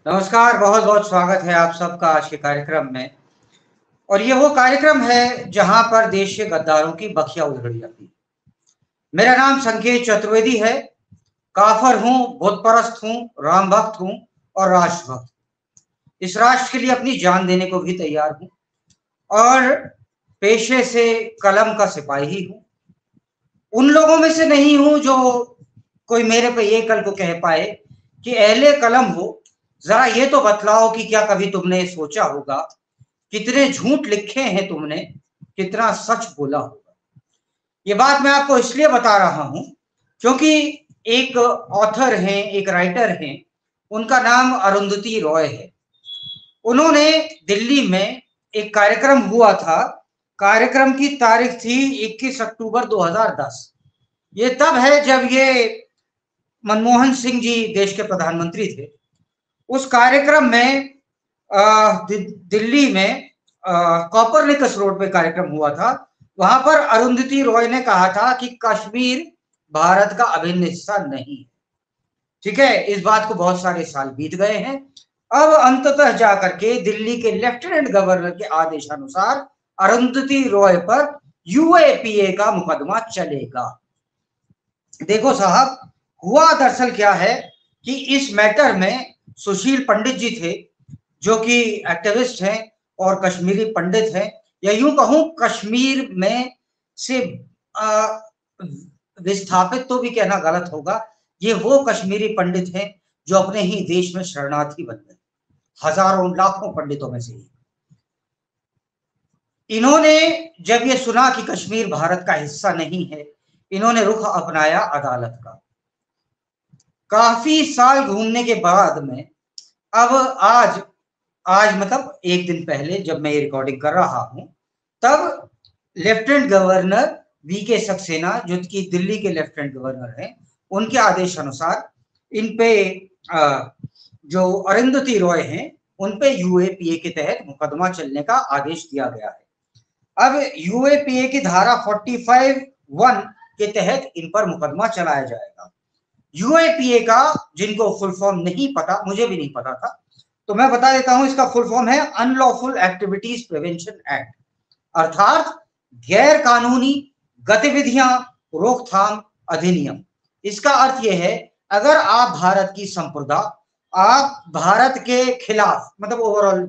नमस्कार, बहुत बहुत स्वागत है आप सबका आज के कार्यक्रम में। और ये वो कार्यक्रम है जहां पर देश के गद्दारों की बखिया उधेड़ी जाती है। मेरा नाम संकेत चतुर्वेदी है। काफर हूं, बुतपरस्त हूं, राम भक्त हूं और राष्ट्रभक्त। इस राष्ट्र के लिए अपनी जान देने को भी तैयार हूं और पेशे से कलम का सिपाही हूं। उन लोगों में से नहीं हूं जो कोई मेरे पे ये कल को कह पाए कि अहले कलम हो, जरा ये तो बतलाओ कि क्या कभी तुमने सोचा होगा कितने झूठ लिखे हैं तुमने, कितना सच बोला होगा। ये बात मैं आपको इसलिए बता रहा हूं क्योंकि एक ऑथर हैं, एक राइटर हैं, उनका नाम अरुंधति रॉय है। उन्होंने दिल्ली में एक कार्यक्रम हुआ था, कार्यक्रम की तारीख थी 21 अक्टूबर 2010। ये तब है जब ये मनमोहन सिंह जी देश के प्रधानमंत्री थे। उस कार्यक्रम में दिल्ली में कॉपरनिकस रोड पे कार्यक्रम हुआ था। वहां पर अरुंधति रॉय ने कहा था कि कश्मीर भारत का अभिन्न हिस्सा नहीं है। ठीक है, इस बात को बहुत सारे साल बीत गए हैं। अब अंततः जाकर के दिल्ली के लेफ्टिनेंट गवर्नर के आदेशानुसार अरुंधति रॉय पर यूएपीए का मुकदमा चलेगा। देखो साहब, हुआ दरअसल क्या है कि इस मैटर में सुशील पंडित जी थे, जो कि एक्टिविस्ट हैं और कश्मीरी पंडित हैं, या यूं कहूं कश्मीर में से विस्थापित तो भी कहना गलत होगा। ये वो कश्मीरी पंडित हैं जो अपने ही देश में शरणार्थी बन गए, हजारों लाखों पंडितों में से ही। इन्होंने जब ये सुना कि कश्मीर भारत का हिस्सा नहीं है, इन्होंने रुख अपनाया अदालत का। काफी साल घूमने के बाद में अब आज मतलब एक दिन पहले जब मैं ये रिकॉर्डिंग कर रहा हूं, तब लेफ्टिनेंट गवर्नर वीके सक्सेना, जो कि दिल्ली के लेफ्टिनेंट गवर्नर हैं, उनके आदेश अनुसार इन पे जो अरुंधति रॉय हैं उन पे यूएपीए के तहत मुकदमा चलने का आदेश दिया गया है। अब यूएपीए की धारा 45(1) के तहत इन पर मुकदमा चलाया जाएगा। यूएपीए का जिनको फुल फॉर्म नहीं पता, मुझे भी नहीं पता था, तो मैं बता देता हूं। इसका फुल फॉर्म है अनलॉफुल एक्टिविटीज प्रिवेंशन एक्ट, अर्थात गैर कानूनी गतिविधियां रोकथाम अधिनियम। इसका अर्थ यह है, अगर आप भारत की संप्रदा, आप भारत के खिलाफ, मतलब ओवरऑल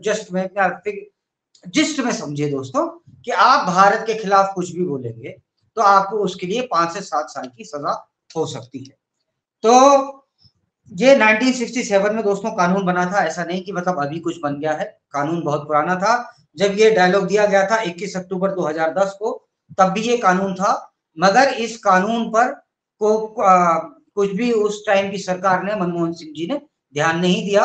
जिस्ट में समझिए दोस्तों, कि आप भारत के खिलाफ कुछ भी बोलेंगे तो आपको उसके लिए 5 से 7 साल की सजा हो सकती है। तो ये 1967 में दोस्तों कानून बना था, ऐसा नहीं कि मतलब अभी कुछ बन गया है। कानून बहुत पुराना था। जब ये डायलॉग दिया गया था 21 अक्टूबर 2010 को, तब भी ये कानून था, मगर इस कानून पर कुछ भी उस टाइम की सरकार ने, मनमोहन सिंह जी ने ध्यान नहीं दिया।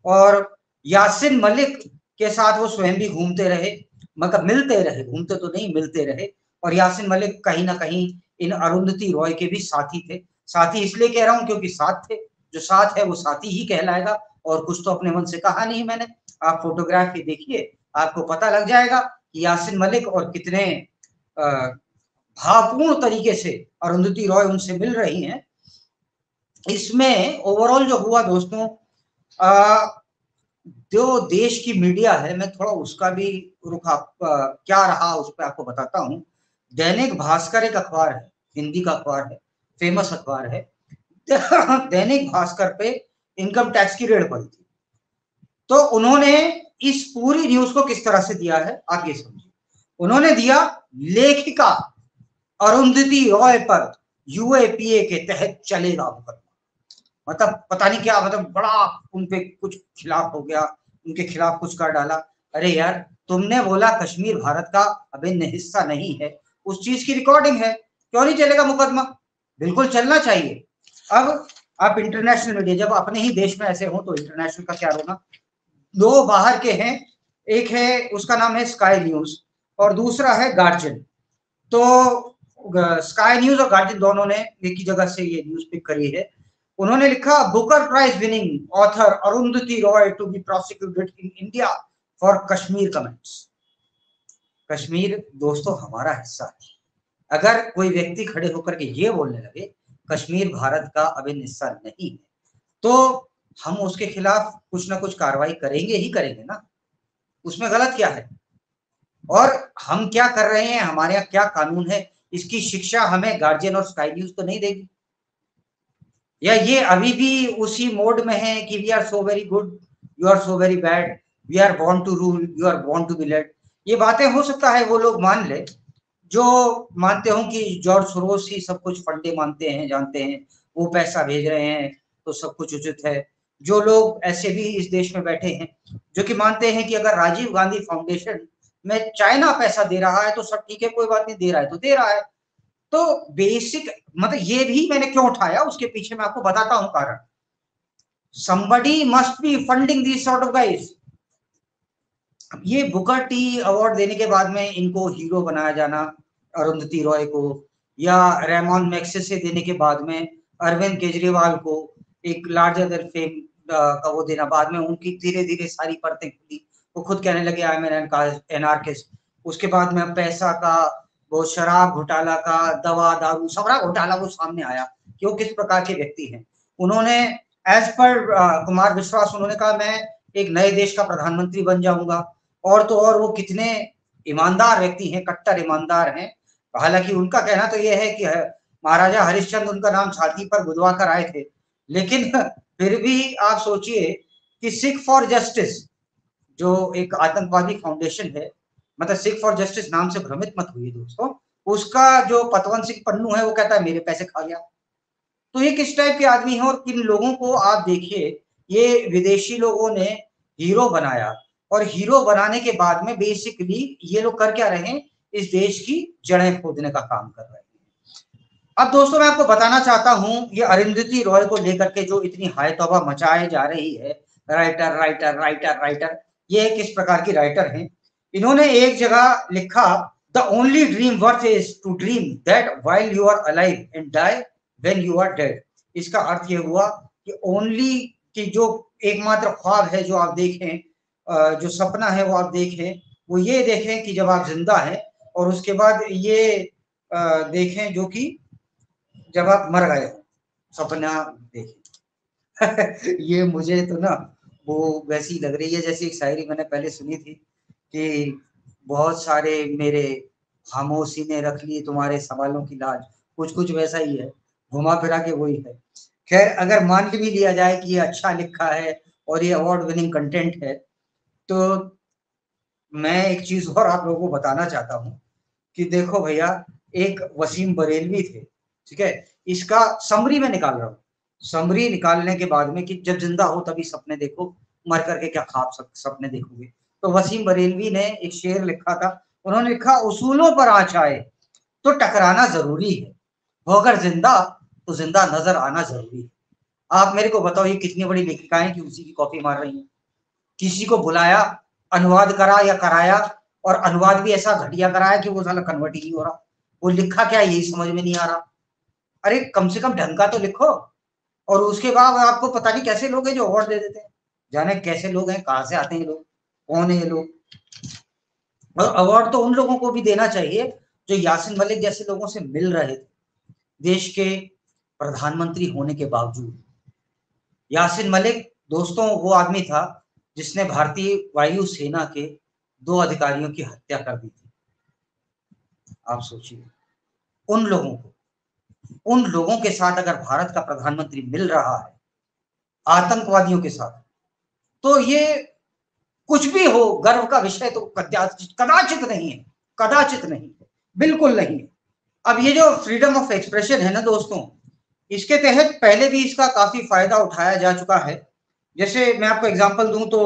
और यासिन मलिक के साथ वो स्वयं भी घूमते रहे, मतलब मिलते रहे, घूमते तो नहीं, मिलते रहे। और यासिन मलिक कहीं ना कहीं इन अरुंधति रॉय के भी साथी थे। साथी इसलिए कह रहा हूं क्योंकि साथ थे, जो साथ है वो साथी ही कहलाएगा, और कुछ तो अपने मन से कहा नहीं मैंने। आप फोटोग्राफी देखिए, आपको पता लग जाएगा कि यासिन मलिक और कितने भावपूर्ण तरीके से अरुंधति रॉय उनसे मिल रही हैं। इसमें ओवरऑल जो हुआ दोस्तों, जो देश की मीडिया है, मैं थोड़ा उसका भी रुख क्या रहा उस पर आपको बताता हूं। दैनिक भास्कर एक अखबार है, हिंदी का अखबार है, फेमस अखबार है। दैनिक भास्कर पे इनकम टैक्स की रेड पड़ी थी। तो उन्होंने इस पूरी न्यूज को किस तरह से दिया है आप ये समझिए। उन्होंने दिया, लेखिका अरुंधति रॉय पर यूएपीए के तहत चलेगा मुकदमा। मतलब पता नहीं क्या, मतलब बड़ा उनपे कुछ खिलाफ हो गया, उनके खिलाफ कुछ कर डाला। अरे यार, तुमने बोला कश्मीर भारत का अभिन्न हिस्सा नहीं है, उस चीज की रिकॉर्डिंग है, क्यों नहीं चलेगा मुकदमा? बिल्कुल चलना चाहिए। अब आप इंटरनेशनल मीडिया, जब अपने ही देश में ऐसे हो तो इंटरनेशनल का क्या होना। दो बाहर के हैं, एक है उसका नाम है स्काई न्यूज और दूसरा है गार्जियन। तो स्काई न्यूज और गार्जियन दोनों ने एक ही जगह से ये न्यूज पिक करी है। उन्होंने लिखा, Booker prize winning author Arundhati Roy to be prosecuted in India for Kashmir comments. Kashmir दोस्तों हमारा हिस्सा है। अगर कोई व्यक्ति खड़े होकर के ये बोलने लगे कश्मीर भारत का अभिन्न हिस्सा नहीं है, तो हम उसके खिलाफ कुछ ना कुछ कार्रवाई करेंगे ही करेंगे ना, उसमें गलत क्या है? और हम क्या कर रहे हैं, हमारे यहाँ क्या कानून है, इसकी शिक्षा हमें गार्जियन और स्काई न्यूज तो नहीं देगी? या ये अभी भी उसी मोड में है कि we are so very good, you are so very bad, we are born to rule, you are born to be led? ये बातें हो सकता है वो लोग मान ले जो मानते हो कि जॉर्ज सोरोस ही सब कुछ फंडे मानते हैं, जानते हैं, वो पैसा भेज रहे हैं तो सब कुछ उचित है। जो लोग ऐसे भी इस देश में बैठे हैं जो कि मानते हैं कि अगर राजीव गांधी फाउंडेशन में चाइना पैसा दे रहा है तो सब ठीक है, कोई बात नहीं, दे रहा है तो दे रहा है। तो बेसिक मतलब ये भी मैंने क्यों उठाया, उसके पीछे मैं आपको बताता हूं कारण। somebody must be funding these sort of guys। ये बुकर टी अवार्ड देने के बाद में इनको हीरो बनाया जाना, अरुंधति रॉय को, या रेमॉन मैग्सेसे देने के बाद में अरविंद केजरीवाल को एक लार्जर देन फेम का वो देना, बाद में उनकी धीरे धीरे सारी परतें खुली, वो खुद कहने लगे आई एम एन एनार्किस्ट। उसके बाद में पैसा का, वो शराब घोटाला का, दवा दारू सबरा घोटाला वो सामने आया कि वो किस प्रकार के व्यक्ति हैं। उन्होंने एज पर कुमार विश्वास उन्होंने कहा मैं एक नए देश का प्रधानमंत्री बन जाऊंगा, और तो और वो कितने ईमानदार व्यक्ति हैं, कट्टर ईमानदार हैं। हालांकि उनका कहना तो यह है कि महाराजा हरिश्चंद्र उनका नाम छाती पर गुदवा कर आए थे, लेकिन फिर भी आप सोचिए कि सिख फॉर जस्टिस जो एक आतंकवादी फाउंडेशन है, मतलब सिख फॉर जस्टिस नाम से भ्रमित मत हुई दोस्तों, उसका जो पतवंत सिंह पन्नू है वो कहता है मेरे पैसे खा गया। तो ये किस टाइप के आदमी है, और किन लोगों को आप देखिए, ये विदेशी लोगों ने हीरो बनाया, और हीरो बनाने के बाद में बेसिकली ये लोग कर क्या रहे हैं, इस देश की जड़ें खोदने का काम कर रहे हैं। अब दोस्तों मैं आपको बताना चाहता हूं, ये अरुंधति रॉय को लेकर के जो इतनी हाय तौबा मचाए जा रही है, राइटर राइटर राइटर राइटर, ये किस प्रकार की राइटर हैं। इन्होंने एक जगह लिखा the only dream worth is to dream that while you are alive and die when you are dead. इसका अर्थ ये हुआ कि ओनली कि जो एकमात्र ख्वाब है जो आप देखें, जो सपना है वो आप देखें, वो ये देखें कि जब आप जिंदा हैं, और उसके बाद ये देखें जो कि जब आप मर गए हो, सपना देखें। ये मुझे तो ना वो वैसी लग रही है जैसी एक शायरी मैंने पहले सुनी थी कि बहुत सारे मेरे खामोशी ने रख ली तुम्हारे सवालों की लाज, कुछ कुछ वैसा ही है, घुमा फिरा के वही है। खैर अगर मान के भी लिया जाए कि ये अच्छा लिखा है और ये अवार्ड विनिंग कंटेंट है, तो मैं एक चीज और आप लोगों को बताना चाहता हूँ कि देखो भैया, एक वसीम बरेलवी थे, ठीक है, इसका समरी में निकाल रहा हूँ। समरी निकालने के बाद में कि जब जिंदा हो तभी सपने देखो, मर करके क्या ख्वाब सपने देखोगे। तो वसीम बरेलवी ने एक शेर लिखा था, उन्होंने लिखा उसूलों पर आँच आए तो टकराना जरूरी है, वो अगर जिंदा तो जिंदा नजर आना जरूरी है। आप मेरे को बताओ ये कितनी बड़ी लेखिकाएं कि उसी की कॉपी मार रही हैं। किसी को बुलाया, अनुवाद करा या कराया, और अनुवाद भी ऐसा घटिया कराया कि वो साला कन्वर्ट ही नहीं हो रहा, वो लिखा क्या यही समझ में नहीं आ रहा। अरे कम से कम ढंग का तो लिखो। और उसके बाद आपको पता नहीं कैसे लोग हैं जो अवार्ड दे देते हैं, जाने कैसे लोग हैं, कहाँ से आते हैं लोग, कौन है ये लोग। और अवार्ड तो उन लोगों को भी देना चाहिए जो यासिन मलिक जैसे लोगों से मिल रहे थे देश के प्रधानमंत्री होने के बावजूद। यासिन मलिक दोस्तों वो आदमी था जिसने भारतीय वायु सेना के 2 अधिकारियों की हत्या कर दी थी। आप सोचिए उन लोगों के साथ अगर भारत का प्रधानमंत्री मिल रहा है आतंकवादियों के साथ, तो ये कुछ भी हो गर्व का विषय तो कदाचित नहीं है, कदाचित नहीं है, बिल्कुल नहीं है। अब ये जो फ्रीडम ऑफ एक्सप्रेशन है ना दोस्तों, इसके तहत पहले भी इसका काफी फायदा उठाया जा चुका है। जैसे मैं आपको एग्जांपल दूं तो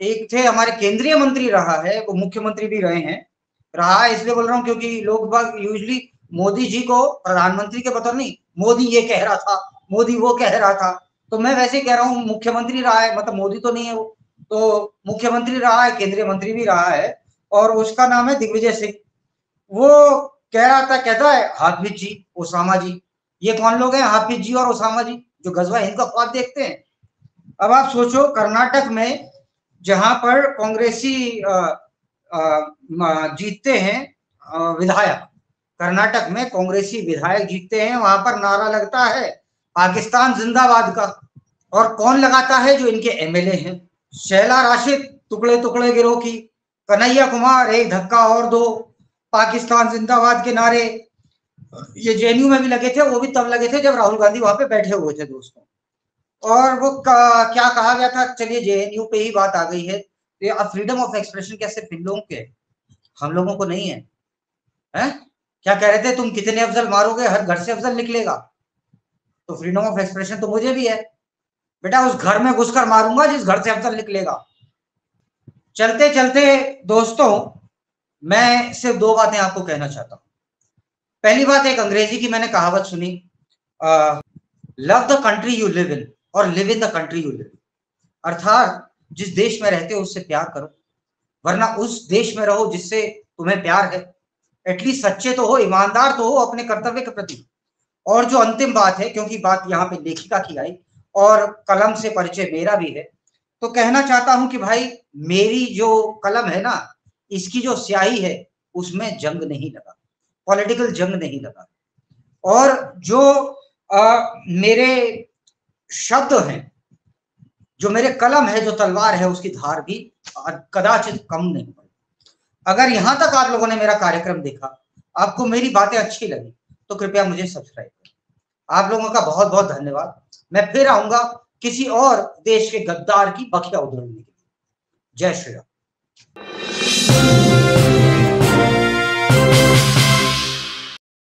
एक थे हमारे केंद्रीय मंत्री रहा है, वो मुख्यमंत्री भी रहे हैं, रहा है इसलिए बोल रहा हूँ क्योंकि लोग बाग यूजली मोदी जी को प्रधानमंत्री के बतौर नहीं, मोदी ये कह रहा था, मोदी वो कह रहा था, तो मैं वैसे कह रहा हूँ मुख्यमंत्री रहा है, मतलब मोदी तो नहीं है वो, तो मुख्यमंत्री रहा है, केंद्रीय मंत्री भी रहा है, और उसका नाम है दिग्विजय सिंह। वो कह रहा था, कहता है हाफिज जी, ओसामा जी, ये कौन लोग हैं हाफिज जी और ओसामा जी जो गजवा हिंद का ख्वाब देखते हैं। अब आप सोचो कर्नाटक में जहां पर कांग्रेसी जीतते हैं विधायक, कर्नाटक में कांग्रेसी विधायक जीतते हैं, वहां पर नारा लगता है पाकिस्तान जिंदाबाद का। और कौन लगाता है? जो इनके एमएलए हैं, शैला राशिद टुकड़े टुकड़े गिरोह की, कन्हैया कुमार एक धक्का और दो, पाकिस्तान जिंदाबाद के नारे। ये जेएनयू में भी लगे थे, वो भी तब लगे थे जब राहुल गांधी वहां पे बैठे हुए थे दोस्तों। और वो क्या कहा गया था, चलिए जेएनयू पे ही बात आ गई है, तो अब फ्रीडम ऑफ एक्सप्रेशन क्या सिर्फ इन लोगों के, हम लोगों को नहीं है? हैं? क्या कह रहे थे तुम, कितने अफजल मारोगे, हर घर से अफजल निकलेगा। तो फ्रीडम ऑफ एक्सप्रेशन तो मुझे भी है बेटा, उस घर में घुसकर मारूंगा जिस घर से अफजल निकलेगा। चलते चलते दोस्तों, मैं सिर्फ दो बातें आपको कहना चाहता हूं। पहली बात, एक अंग्रेजी की मैंने कहावत सुनी, love the country you live in और live in the country you live. अर्थात जिस देश में रहते हो उससे प्यार करो, वरना उस देश में रहो जिससे तुम्हें प्यार है। एटलीस्ट सच्चे तो हो, ईमानदार तो हो अपने कर्तव्य के प्रति। और जो अंतिम बात है, क्योंकि बात यहाँ पे लेखिका की आई और कलम से परिचय मेरा भी है, तो कहना चाहता हूं कि भाई मेरी जो कलम है ना, इसकी जो स्याही है उसमें जंग नहीं लगा, पॉलिटिकल जंग नहीं लगा। और जो मेरे शब्द हैं, जो मेरे कलम है, जो तलवार है, उसकी धार भी कदाचित कम नहीं पड़ी। अगर यहां तक आप लोगों ने मेरा कार्यक्रम देखा, आपको मेरी बातें अच्छी लगी, तो कृपया मुझे सब्सक्राइब करें। आप लोगों का बहुत बहुत धन्यवाद। मैं फिर आऊंगा किसी और देश के गद्दार की बखिया उधेड़ने के लिए। जय श्री राम।